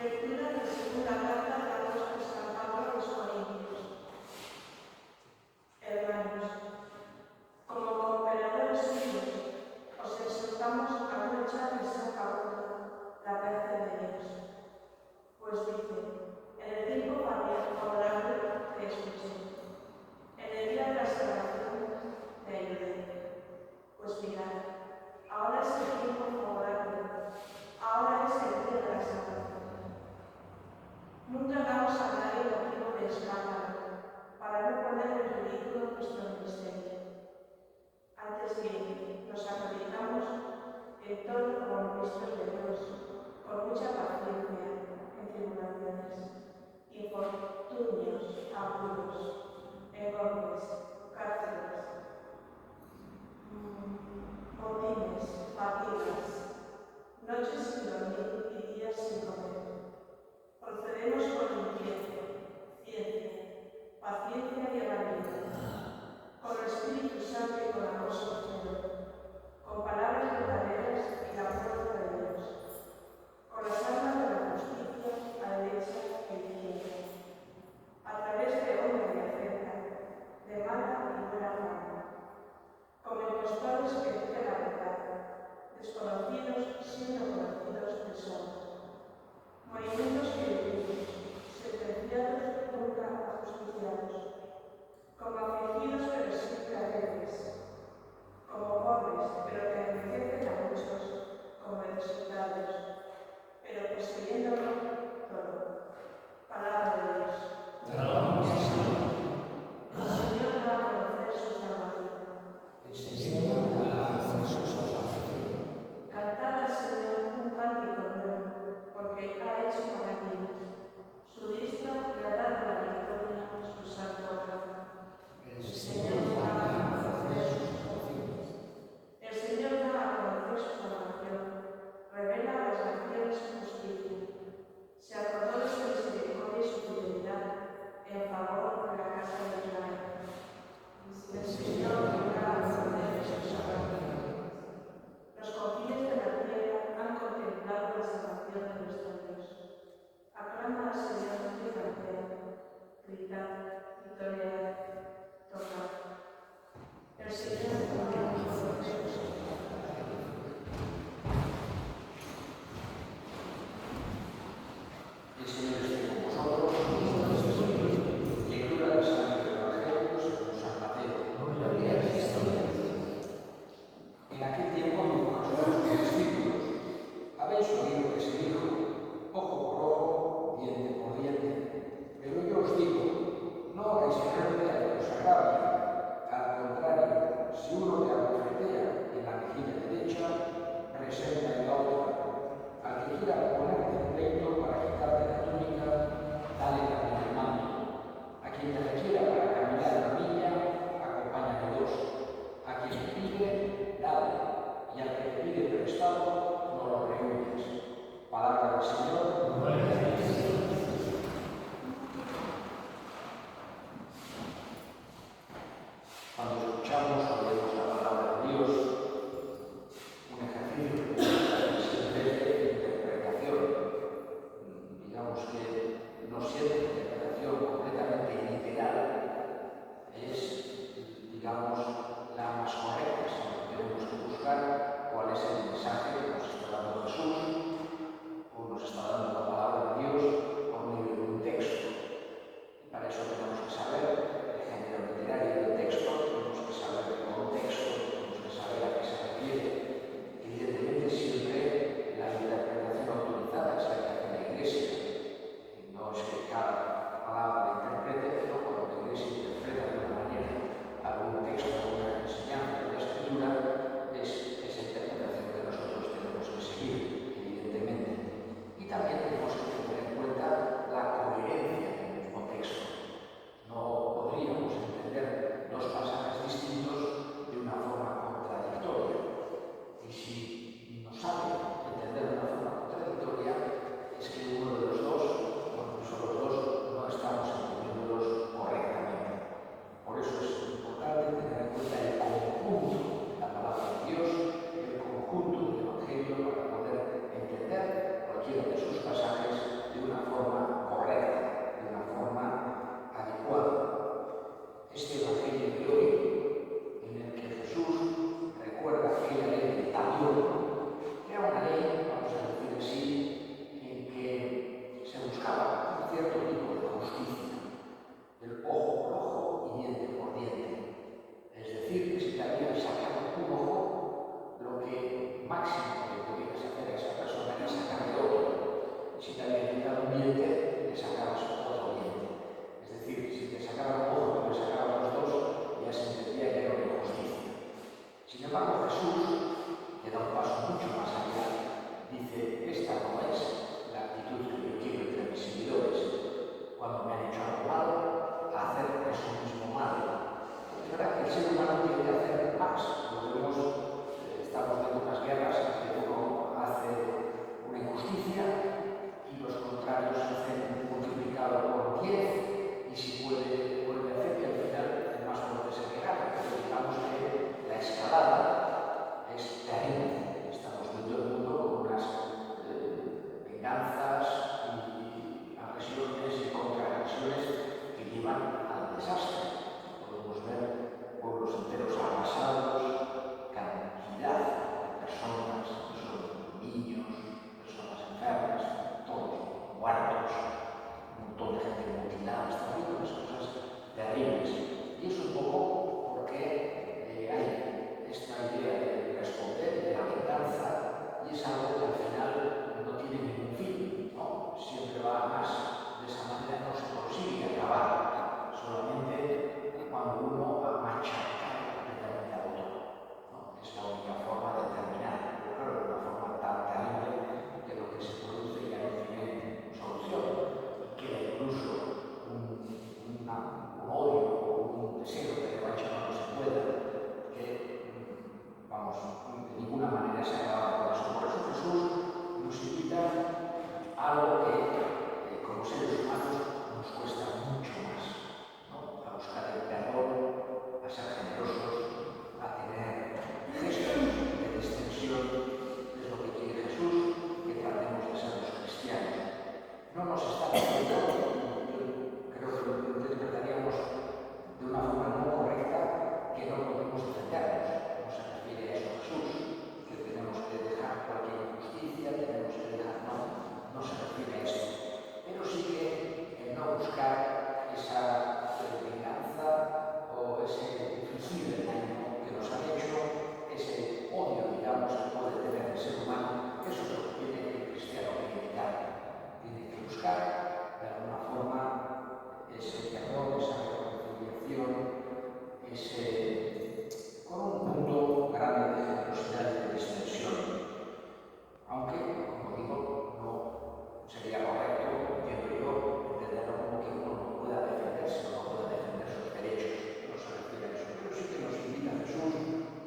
Lectura de la segunda carta del apóstol San Pablo a los Corintios. Hermanos, como cooperadores suyos, os exhortamos a no echar en saca rota la gracia de Dios. Pues dice, en el tiempo favorable te escuché, en el día de la salvación te ayudé. Pues mirad, ahora es el tiempo favorable, ahora es el día de la salvación. Nunca damos a nadie motivo de escándalo, para no poner en ridículo nuestro ministerio. Antes bien, nos acreditamos en todo como ministros de Dios, con mucha paciencia en tribulaciones, infortunios, apuros, engordes, cárceles, motines, fatigas, noches sin dormir y días sin comer. Procedemos con limpieza, ciencia, paciencia y amabilidad, con el Espíritu Santo y con amor sincero, con palabras verdaderas y la fuerza de Dios, con las armas de la justicia a derecha e izquierda, a través de honra y afrenta, de mala y buena fama, como impostores que dicen la verdad, desconocidos siendo conocidos de sobra. Movimientos que sentenciados nunca ajusticiados, como afligidos pero siempre alegres, como pobres pero que enriquecen a muchos, como este Evangelio de hoy, en el que Jesús recuerda aquella ley del talión, que era una ley, vamos a decir así, en que se buscaba un cierto tipo de justicia, del ojo por ojo y diente por diente. Es decir, que si te habían sacado un ojo, lo que máximo que podías hacer a esa persona era sacarle otro. Y si te habían quitado un diente, le sacabas otro diente. Es decir, si te sacaban un ojo y le sacaban los dos, ya se entendía que era una injusticia. Sin embargo, Jesús, que da un paso mucho más allá, dice: esta no es la actitud que yo quiero entre mis seguidores. Cuando me han hecho algo malo, hacer eso mismo malo. Es verdad que el ser humano tiene que hacer más. Lo vemos, estamos viendo unas guerras en que uno hace una injusticia y los contrarios hacen multiplicado por 10, y si vuelve a hacer que al final el más fuerte se gana. Pero digamos que la escalada es terrible. Estamos viendo el mundo con unas venganzas y agresiones y contraagresiones que llevan al desastre. Podemos ver pueblos enteros arrasados, cantidad de personas, que son niños, personas enfermas, todos muertos, un montón de gente mutilada. Estamos viendo unas cosas terribles. Y eso un poco porque hay esta idea de responder, de la venganza, y es algo que al final no tiene ningún fin, ¿no? Siempre va a más. De esa manera no se consigue acabar, solamente cuando uno va a machacar determinado todo, ¿no? Es la única forma de terminar, pero claro, de una forma tan terrible que lo que se produce ya no tiene solución, y queda incluso un odio o un deseo de revancha cuando se pueda, que, vamos, de ninguna manera se acaba con eso. Por eso Jesús nos invita a algo que, como seres humanos, nos cuesta mucho más, ¿no? A buscar el perdón, a ser generosos, a tener gestos de distensión. Es lo que quiere Jesús, que tratemos de ser los cristianos. No nos está diciendo, yo creo que lo interpretaríamos de una forma no correcta, que no podemos defendernos. No se refiere a eso Jesús, que tenemos que dejar cualquier injusticia, tenemos que dejar, no se refiere a eso. Pero sí que el no buscar esa venganza o ese infligir el daño que nos han hecho, ese odio, digamos, que puede tener el ser humano, eso es lo que tiene el cristiano que evitar. Tiene que buscar, de alguna forma, ese perdón, esa reconciliación, con un punto grande de generosidad y de distensión. Aunque, como digo, no sería correcto, entiendo yo, entenderlo como que uno no pueda defenderse o no pueda defender sus derechos. No se refiere a eso. Pero sí que nos invita Jesús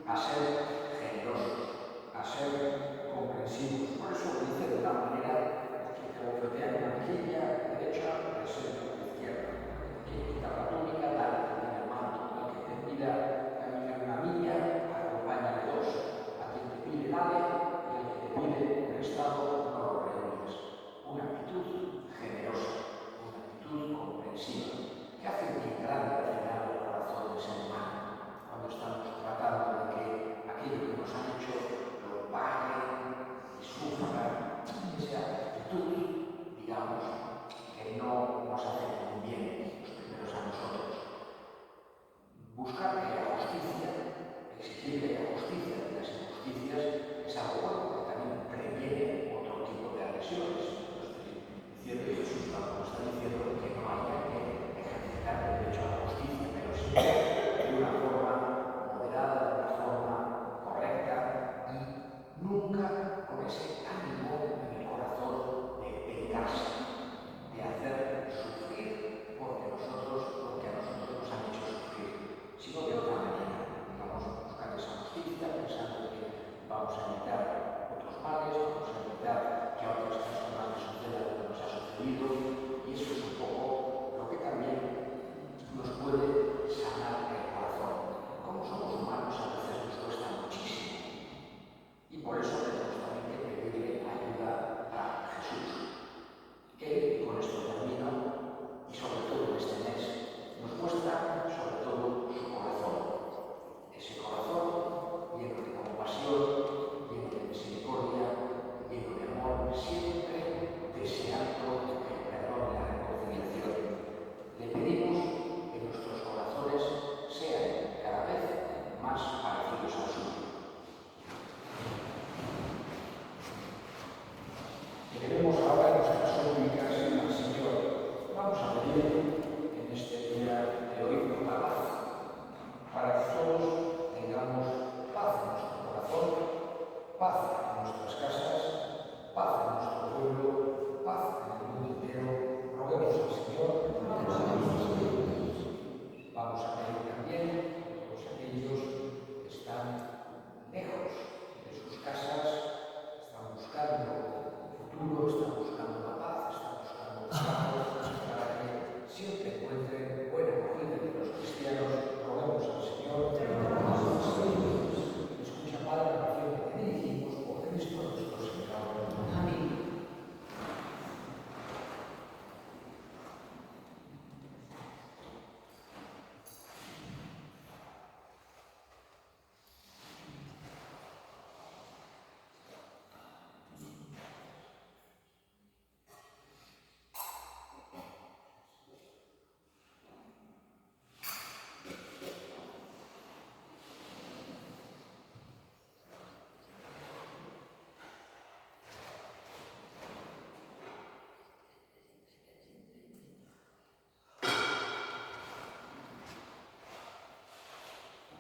a ser generosos, a ser comprensivos. Por eso lo dice de una manera que te bofetea en una mejilla derecha, presenta a la izquierda. Al que te quita la túnica, dale también el manto. Al que te pida caminar una milla, acompáñale 2. A quien te pide, dale, y al que te pide prestado, no lo reúnes. Una actitud generosa, una actitud comprensiva, que hace bien grande al final el corazón del ser humano, cuando estamos tratando de que aquello que nos han hecho lo paguen y sufran. Esa actitud, digamos, que no nos hace ningún bien, los primeros a nosotros. Buscar que haya justicia, exigir que haya justicia de las injusticias, es algo bueno, que también previene otro tipo de agresiones. No estoy diciendo que Jesús tampoco está diciendo que no haya que ejercitar el derecho a la justicia, pero sí de una forma moderada, de una forma correcta, y nunca con ese ánimo en el corazón de vengarse, de hacer sufrir porque a nosotros nos han hecho sufrir, sino de otra manera. Vamos a buscar esa justicia pensando que vamos a evitar otros males, vamos a evitar que a otras personas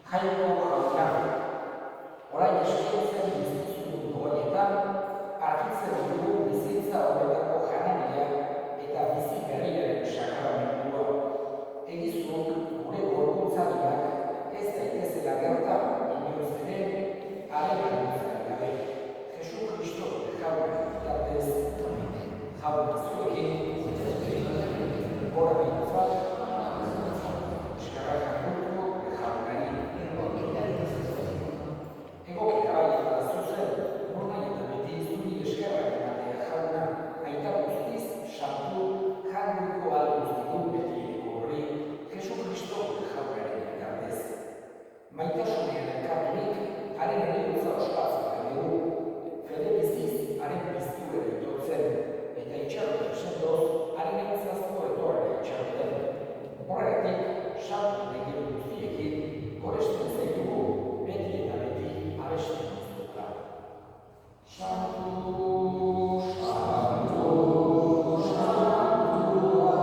Jaiko jauna, orain eskaintzen dizkizun goietan, argitzen dugu bizitza horretako janania eta bizi berriaren sakramendua. Egizuk gure gorputzariak ez daitezela gerta inoiz ere, haren laguntzak gabe. Jesu Kristo jauna bitartez, jauna zuekin, gora behintzat, eskerrak agurtu jaunari. Egokia bai eta zuzen, nonai eta beti zuri eskerrak ematea jauna, aita guztiz, santu, janduko alduztigu betireko horri, Jesu Kristo jaunaren bitartez. Maitasunean elkarturik, haren erigutza ospatzen dugu, fede biziz, haren piztuera etortzen, eta itxaroten sendoz, haren entzazko etorrera itxaroten. Horregatik, santu begiru guztiekin, goresten zaitugu, beti eta beti abesten duztuta. Santu, santu, santua,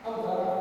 Hau da,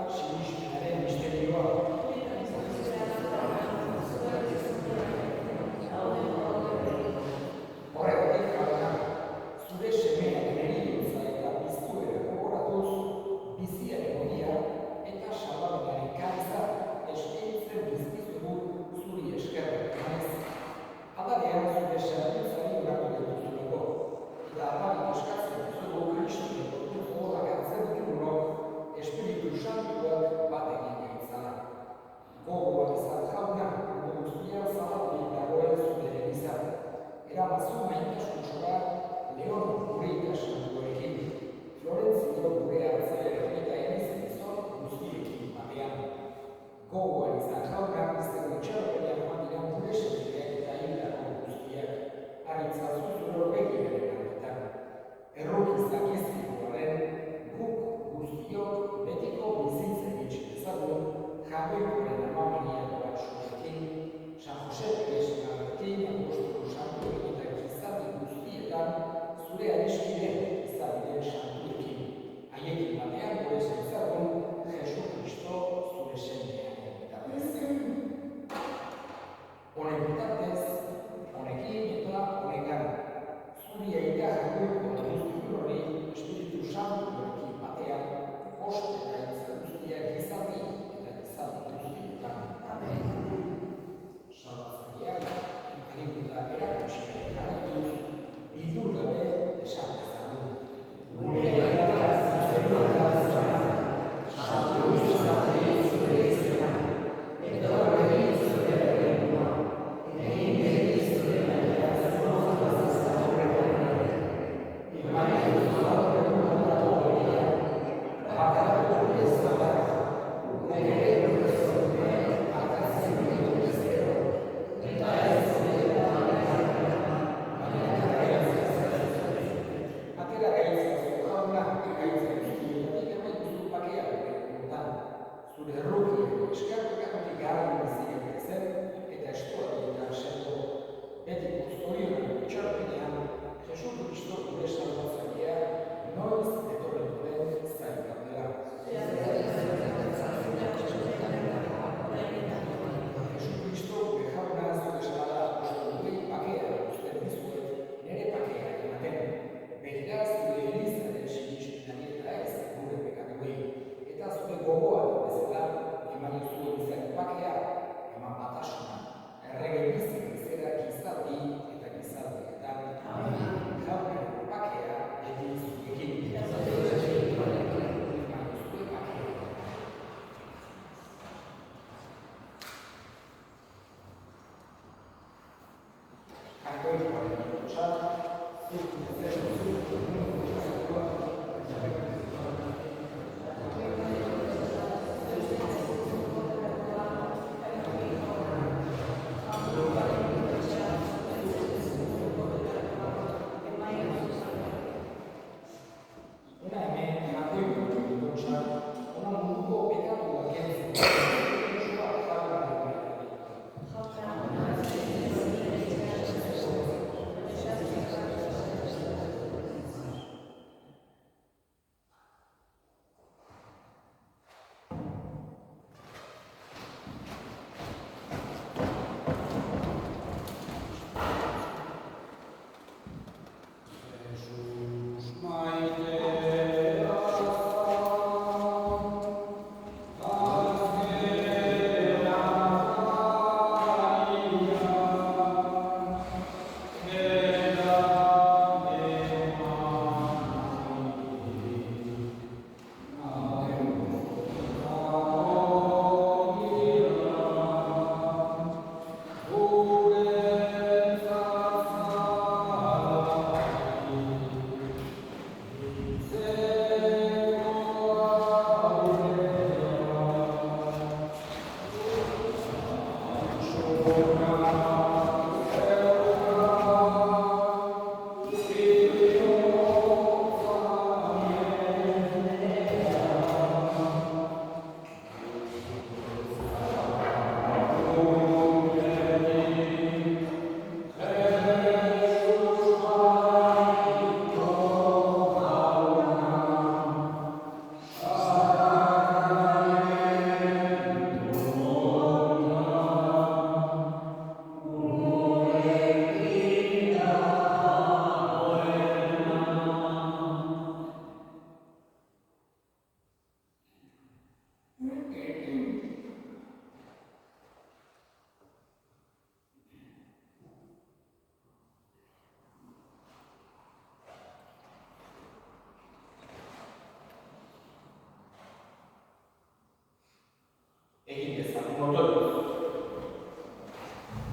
Egin dezagun motoruz.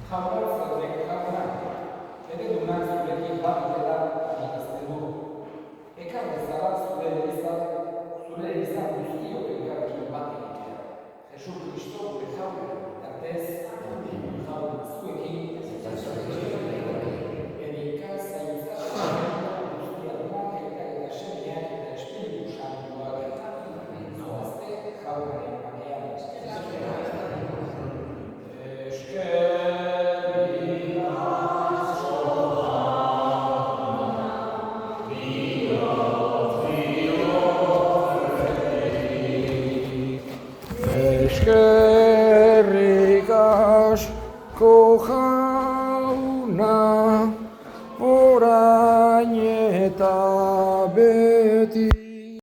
Jaurlaritzak jauna, eredunak zurekin bat dela adierazten du. Ekar bezala zure eliza guztiok elkarrekin bat egitea. Jesu Kristo gure jaunaren bitartez, jaun zuekin, edika zaintza guztiadunak eta semeak eta Espiritu Santuak zoazte jaunaren bakean. Eskerrik asko jauna, orain eta beti.